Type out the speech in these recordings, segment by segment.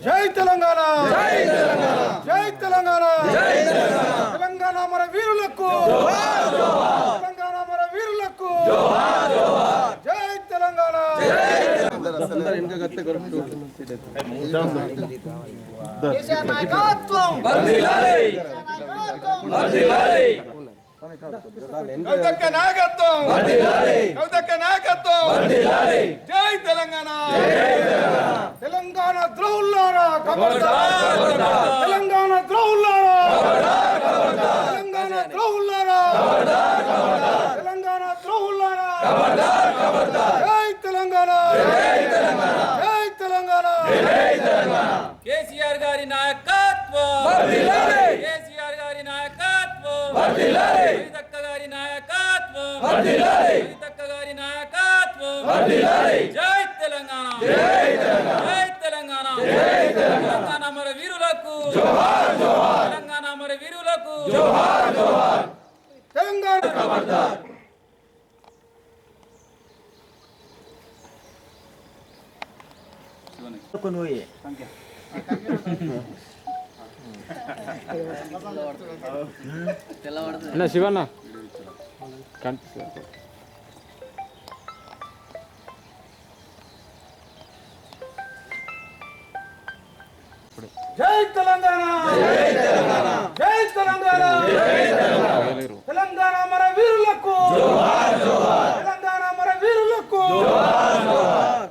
జై తెలంగాణ, జై తెలంగాణ, జై తెలంగాణ, జై తెలంగాణ. తెలంగాణ మన వీరులకు జోహార్ జోహార్, తెలంగాణ మన వీరులకు జోహార్ జోహార్. జై తెలంగాణ, జై కేసీఆర్ నాయకత్వం వర్ధిల్లాలి, వర్ధిల్లాలి. కవితక్క నాయకత్వం వర్ధిల్లాలి, కవితక్క నాయకత్వం వర్ధిల్లాలి. జై తెలంగాణ, జై తెలంగాణ. తెలంగాణ ద్రోహులారా ఖబర్దార్, తెలంగాణ ద్రోహులారా ఖబర్దార్, తెలంగాణ ద్రోహులారా ఖబర్దార్, తెలంగాణ ద్రోహులారా ఖబర్దార్. జై తెలంగాణ, జై తెలంగాణ, జై తెలంగాణ, జై తెలంగాణ. కేసీఆర్ గారి నాయకత్వం వర్ధిల్లాలి, కేసీఆర్ గారి నాయకత్వం వర్ధిల్లాలి, కవితక్క గారి నాయకత్వం వర్ధిల్లాలి, కవితక్క గారి నాయకత్వం వర్ధిల్లాలి. జై తెలంగాణ, జై తెలంగాణ, జై తెలంగాణ, జై తెలంగాణ. తెలంగాణ మన వీరులకు జోహార్ జోహార్, తెలంగాణ మన వీరులకు జోహార్ జోహార్. తెలంగాణ ఖబర్దార్. అన్న శివన్న జై తెలంగాణ, జై తెలంగాణ, జై తెలంగాణ, జై తెలంగాణ. తెలంగాణ మన వీరులకు జోహార్ జోహార్, తెలంగాణ మన వీరులకు జోహార్ జోహార్.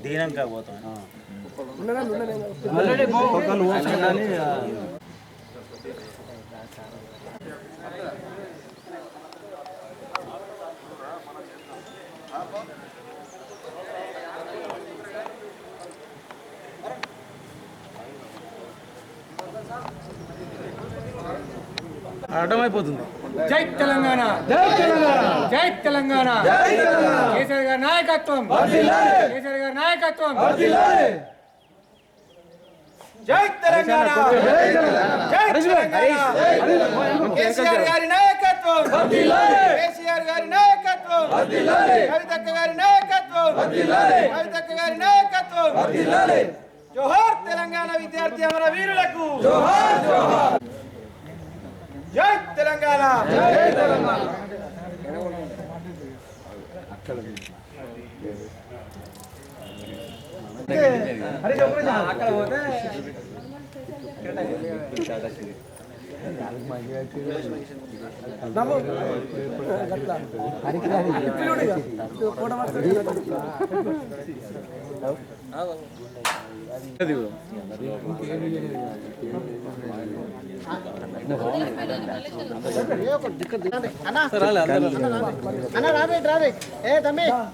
దీనంగా పోతాం అర్థమైపోతుంది. జై తెలంగాణ, జై తెలంగాణ, జై తెలంగాణ, జై తెలంగాణ. కేసీఆర్ గారి నాయకత్వం వర్ధిల్లాలి, కేసీఆర్ గారి నాయకత్వం వర్ధిల్లాలి. జై తెలంగాణ, జై తెలంగాణ, జై తెలంగాణ. కేసీఆర్ గారి నాయకత్వం వర్ధిల్లాలి, కేసీఆర్ గారి నాయకత్వం వర్ధిల్లాలి, కవితక్క గారి నాయకత్వం వర్ధిల్లాలి, కవితక్క గారి నాయకత్వం వర్ధిల్లాలి. జోహార్ తెలంగాణ విద్యార్థి అమర వీరులకు జోహార్ జోహార్. జై తెలంగాణ, జై తెలంగాణ.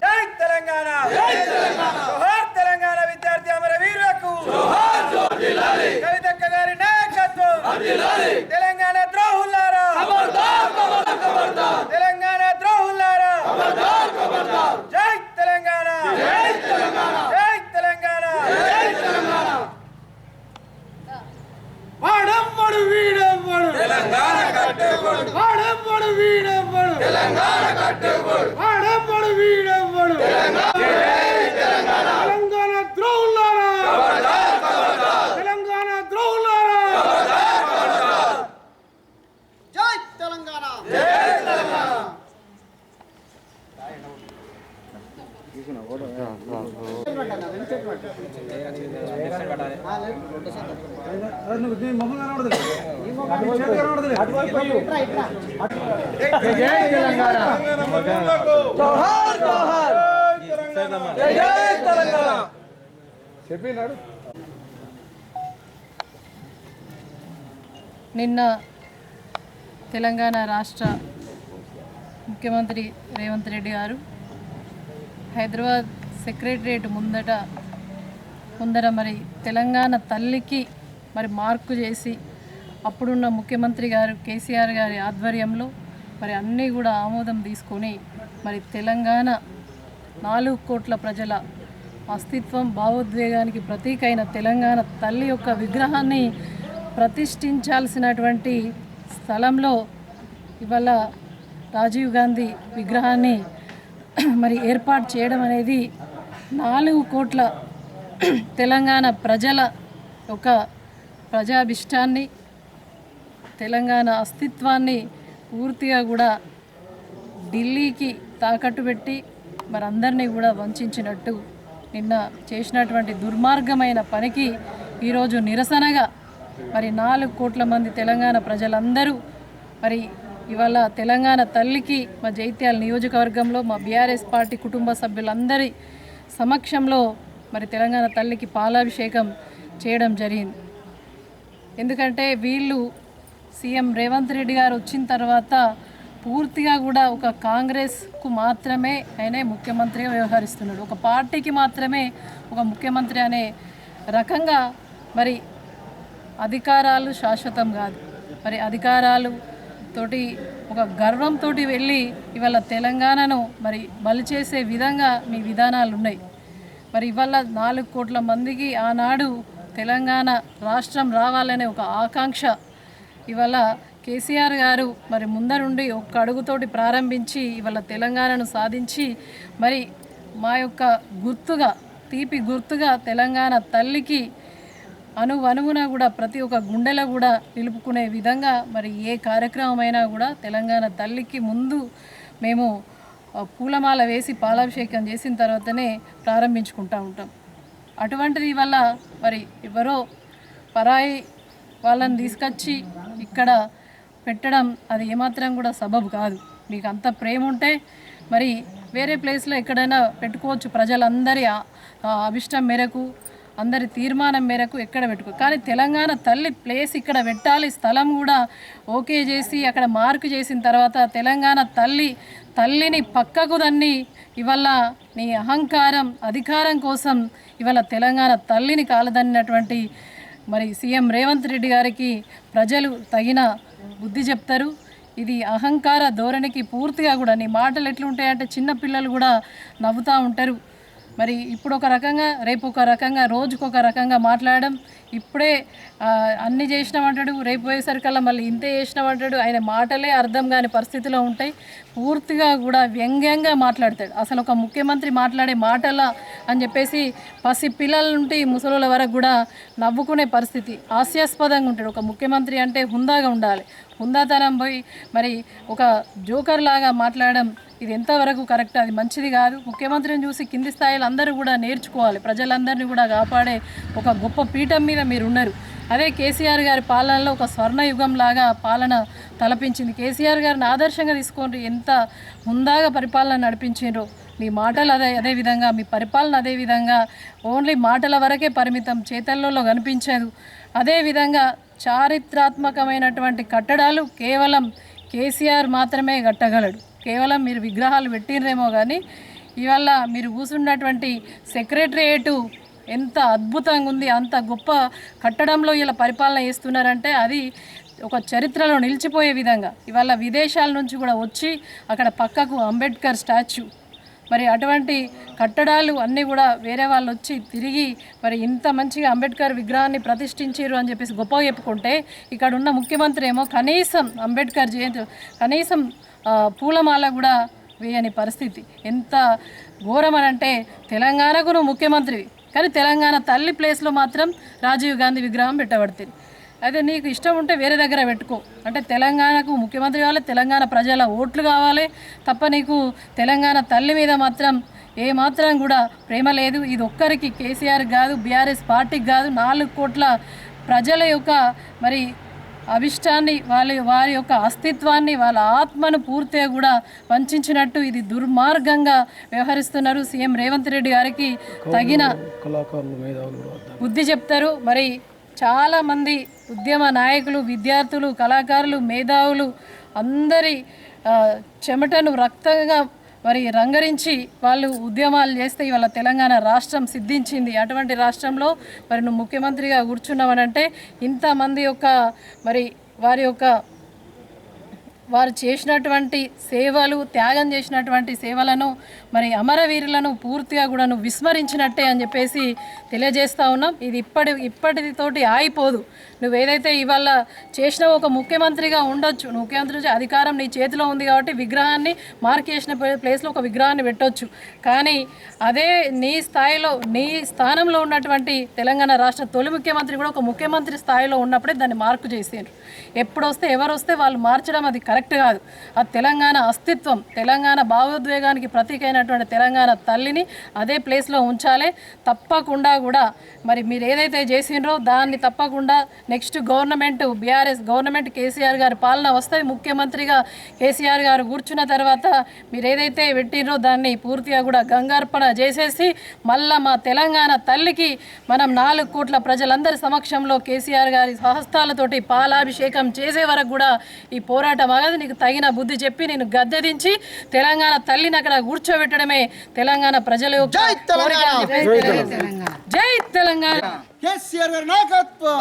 జై తెలంగాణ, జై తెలంగాణ. జోహార్ తెలంగాణ విద్యార్థి అమర వీరులకు జోహార్ జోహార్. కవితక్క గారి నాయకత్వం వర్ధిల్లాలి, తెలంగాణ ద్రోహులారా ఖబర్దార్, ఖబర్దార్, తెలంగాణ ద్రోహులారా ఖబర్దార్, ఖబర్దార్. జై తెలంగాణ, జై తెలంగాణ, జై తెలంగాణ, జై తెలంగాణ. వాడమ్మడు వీడమ్మడు తెలంగాణ కట్టేవాడు, వాడమ్మడు వీడమ్మడు తెలంగాణ కట్టేవాడు, వాడమ్మడు వీడమ్మడు తెలంగాణ. తెలంగాణ ద్రోహులారా ఖబర్దార్, ఖబర్దార్, తెలంగాణ ద్రోహులారా ఖబర్దార్, ఖబర్దార్. జై తెలంగాణ, జై తెలంగాణ. జై తెలంగాణ, జోహార్ జోహార్, జై తెలంగాణ. చెప్పినాడు. నిన్న తెలంగాణ రాష్ట్ర ముఖ్యమంత్రి రేవంత్ రెడ్డి గారు హైదరాబాద్ సెక్రటరియట్ ముందర మరి తెలంగాణ తల్లికి మరి మార్కు చేసి అప్పుడున్న ముఖ్యమంత్రి గారు కేసీఆర్ గారి ఆధ్వర్యంలో మరి అన్నీ కూడా ఆమోదం తీసుకొని మరి తెలంగాణ 4 కోట్ల ప్రజల అస్తిత్వం భావోద్వేగానికి ప్రతీక అయిన తెలంగాణ తల్లి యొక్క విగ్రహాన్ని ప్రతిష్ఠించాల్సినటువంటి స్థలంలో ఇవాళ రాజీవ్ గాంధీ విగ్రహాన్ని మరి ఏర్పాటు చేయడం అనేది 4 కోట్ల తెలంగాణ ప్రజల ఒక ప్రజాభిష్టాన్ని, తెలంగాణ అస్తిత్వాన్ని పూర్తిగా కూడా ఢిల్లీకి తాకట్టు పెట్టి మరి అందరినీ కూడా వంచినట్టు నిన్న చేసినటువంటి దుర్మార్గమైన పనికి ఈరోజు నిరసనగా మరి 4 కోట్ల మంది తెలంగాణ ప్రజలందరూ మరి ఇవాళ తెలంగాణ తల్లికి మా జైత్యాల నియోజకవర్గంలో మా బీఆర్ఎస్ పార్టీ కుటుంబ సభ్యులందరి సమక్షంలో మరి తెలంగాణ తల్లికి పాలాభిషేకం చేయడం జరిగింది. ఎందుకంటే వీళ్ళు సీఎం రేవంత్ రెడ్డి గారు వచ్చిన తర్వాత పూర్తిగా కూడా ఒక కాంగ్రెస్కు మాత్రమే ఆయనే ముఖ్యమంత్రిగా వ్యవహరిస్తున్నాడు, ఒక పార్టీకి మాత్రమే ఒక ముఖ్యమంత్రి అనే రకంగా మరి అధికారాలు శాశ్వతం కాదు, మరి అధికారాలు తోటి ఒక గర్వంతో వెళ్ళి ఇవాళ తెలంగాణను మరి బలి చేసే విధంగా మీ విధానాలు ఉన్నాయి. మరి ఇవాళ 4 కోట్ల మందికి ఆనాడు తెలంగాణ రాష్ట్రం రావాలనే ఒక ఆకాంక్ష ఇవాళ కేసీఆర్ గారు మరి ముందరుండి ఒక్క అడుగుతోటి ప్రారంభించి ఇవాళ తెలంగాణను సాధించి మరి మా యొక్క గుర్తుగా, తీపి గుర్తుగా తెలంగాణ తల్లికి అణువణువున కూడా ప్రతి ఒక్క గుండెలో కూడా నిలుపుకునే విధంగా మరి ఏ కార్యక్రమమైనా కూడా తెలంగాణ తల్లికి ముందు మేము పూలమాల వేసి పాలాభిషేకం చేసిన తర్వాతనే ప్రారంభించుకుంటూ ఉంటాం. అటువంటిది వల్ల మరి ఎవరో పరాయి వాళ్ళని తీసుకొచ్చి ఇక్కడ పెట్టడం అది ఏమాత్రం కూడా సబబు కాదు. మీకు అంత ప్రేమ ఉంటే మరి వేరే ప్లేస్లో ఎక్కడైనా పెట్టుకోవచ్చు, ప్రజలందరి అభిష్టం మేరకు, అందరి తీర్మానం మేరకు ఎక్కడ పెట్టుకో, కానీ తెలంగాణ తల్లి ప్లేస్ ఇక్కడ పెట్టాలి, స్థలం కూడా ఓకే చేసి అక్కడ మార్కు చేసిన తర్వాత తెలంగాణ తల్లిని పక్కకు దన్ని ఇవాళ నీ అహంకారం, అధికారం కోసం ఇవాళ తెలంగాణ తల్లిని కాలదన్నటువంటి మరి సీఎం రేవంత్ రెడ్డి గారికి ప్రజలు తగిన బుద్ధి చెప్తారు. ఇది అహంకార ధోరణికి పూర్తిగా కూడా నీ మాటలు ఎట్లుంటాయంటే చిన్న పిల్లలు కూడా నవ్వుతూ ఉంటారు. మరి ఇప్పుడు ఒక రకంగా, రేపు ఒక రకంగా, రోజుకొక రకంగా మాట్లాడడం, ఇప్పుడే అన్ని చేసినామంటాడు, రేపు పోయేసరికల్లా మళ్ళీ ఇంతే చేసినామంటాడు. ఆయన మాటలే అర్థం కాని పరిస్థితిలో ఉంటాయి. పూర్తిగా కూడా వ్యంగ్యంగా మాట్లాడతాడు. అసలు ఒక ముఖ్యమంత్రి మాట్లాడే మాటల అని చెప్పేసి పసి పిల్లల నుండి ముసలుల వరకు కూడా నవ్వుకునే పరిస్థితి, హాస్యాస్పదంగా ఉంటాడు. ఒక ముఖ్యమంత్రి అంటే హుందాగా ఉండాలి, హుందాతనం పోయి మరి ఒక జోకర్ లాగా మాట్లాడడం ఇది ఎంతవరకు కరెక్ట్? అది మంచిది కాదు. ముఖ్యమంత్రిని చూసి కింది స్థాయిలో అందరూ కూడా నేర్చుకోవాలి. ప్రజలందరినీ కూడా కాపాడే ఒక గొప్ప పీఠం మీద మీరు ఉన్నారు. అదే కేసీఆర్ గారి పాలనలో ఒక స్వర్ణయుగం లాగా పాలన తలపించింది. కేసీఆర్ గారిని ఆదర్శంగా తీసుకోండి, ఎంత హుందాగా పరిపాలన నడిపించారో. మీ మాటలు అదే విధంగా, మీ పరిపాలన అదే విధంగా, ఓన్లీ మాటల వరకే పరిమితం, చేతల్లో కనిపించదు. అదేవిధంగా చారిత్రాత్మకమైనటువంటి కట్టడాలు కేవలం కేసీఆర్ మాత్రమే కట్టగలడు. కేవలం మీరు విగ్రహాలు పెట్టినరేమో కానీ ఇవాళ మీరు కూర్చున్నటువంటి సెక్రటరియేటు ఎంత అద్భుతంగా ఉంది, అంత గొప్ప కట్టడంలో ఇలా పరిపాలన చేస్తున్నారంటే అది ఒక చరిత్రలో నిలిచిపోయే విధంగా. ఇవాళ విదేశాల నుంచి కూడా వచ్చి అక్కడ పక్కకు అంబేద్కర్ స్టాచ్యూ, మరి అటువంటి కట్టడాలు అన్నీ కూడా వేరే వాళ్ళు వచ్చి తిరిగి మరి ఇంత మంచిగా అంబేద్కర్ విగ్రహాన్ని ప్రతిష్ఠించారు అని చెప్పేసి గొప్పగా చెప్పుకుంటే, ఇక్కడ ఉన్న ముఖ్యమంత్రి ఏమో కనీసం అంబేద్కర్ జయంతి కనీసం పూలమాల కూడా వేయని పరిస్థితి. ఎంత ఘోరం అని అంటే, తెలంగాణకు నువ్వు ముఖ్యమంత్రివి కానీ తెలంగాణ తల్లి ప్లేస్లో మాత్రం రాజీవ్ గాంధీ విగ్రహం పెట్టబడుతుంది. అదే నీకు ఇష్టం ఉంటే వేరే దగ్గర పెట్టుకో, అంటే తెలంగాణకు ముఖ్యమంత్రి కావాలి, తెలంగాణ ప్రజల ఓట్లు కావాలి తప్ప నీకు తెలంగాణ తల్లి మీద మాత్రం ఏమాత్రం కూడా ప్రేమ లేదు. ఇది ఒక్కరికి, కేసీఆర్ కాదు, బీఆర్ఎస్ పార్టీకి కాదు, 4 కోట్ల ప్రజల యొక్క మరి అభిష్టాన్ని, వారి యొక్క అస్తిత్వాన్ని, వాళ్ళ ఆత్మను పూర్తిగా కూడా వంచినట్టు ఇది దుర్మార్గంగా వ్యవహరిస్తున్నారు. సీఎం రేవంత్ రెడ్డి గారికి తగిన బుద్ధి చెప్తారు. మరి చాలామంది ఉద్యమ నాయకులు, విద్యార్థులు, కళాకారులు, మేధావులు అందరి చెమటను రక్తంగా మరి రంగరించి వాళ్ళు ఉద్యమాలు చేస్తే ఇవాళ తెలంగాణ రాష్ట్రం సిద్ధించింది. అటువంటి రాష్ట్రంలో మరి నువ్వు ముఖ్యమంత్రిగా కూర్చున్నావనంటే ఇంతమంది యొక్క మరి వారు చేసినటువంటి సేవలు, త్యాగం చేసినటువంటి సేవలను మరి అమరవీరులను పూర్తిగా కూడా నువ్వు విస్మరించినట్టే అని చెప్పేసి తెలియజేస్తూ ఉన్నాం. ఇది ఇప్పటితోటి ఆగిపోదు. నువ్వేదైతే ఇవాళ చేసిన ఒక ముఖ్యమంత్రిగా ఉండొచ్చు, ముఖ్యమంత్రి నుంచి అధికారం నీ చేతిలో ఉంది కాబట్టి విగ్రహాన్ని మార్క్ చేసిన ప్లేస్లో ఒక విగ్రహాన్ని పెట్టొచ్చు. కానీ అదే నీ స్థాయిలో నీ స్థానంలో ఉన్నటువంటి తెలంగాణ రాష్ట్ర తొలి ముఖ్యమంత్రి కూడా ఒక ముఖ్యమంత్రి స్థాయిలో ఉన్నప్పుడే దాన్ని మార్కు చేసారు. ఎప్పుడు వస్తే ఎవరు వస్తే వాళ్ళు మార్చడం అది కరెక్ట్ కాదు. ఆ తెలంగాణ అస్తిత్వం, తెలంగాణ భావోద్వేగానికి ప్రతీక అయినటువంటి తెలంగాణ తల్లిని అదే ప్లేస్లో ఉంచాలి. తప్పకుండా కూడా మరి మీరు ఏదైతే చేసిండ్రో దాన్ని తప్పకుండా next government BRS government KCR గారి పాలన వస్తుంది. ముఖ్యమంత్రిగా కేసీఆర్ గారు కూర్చున్న తర్వాత మీరు ఏదైతే పెట్టినో దాన్ని పూర్తిగా కూడా గంగార్పణ చేసేసి మళ్ళా మా తెలంగాణ తల్లికి మనం 4 కోట్ల ప్రజలందరి సమక్షంలో కేసీఆర్ గారి సహస్తాలతోటి పాలాభిషేకం చేసే వరకు కూడా ఈ పోరాటం ఆగదు. నీకు తగిన బుద్ధి చెప్పి నేను గద్దె దించి తెలంగాణ తల్లిని అక్కడ కూర్చోబెట్టడమే తెలంగాణ ప్రజల యొక్క కోరిక. జై తెలంగాణ. కేసీఆర్ గారి నాయకత్వం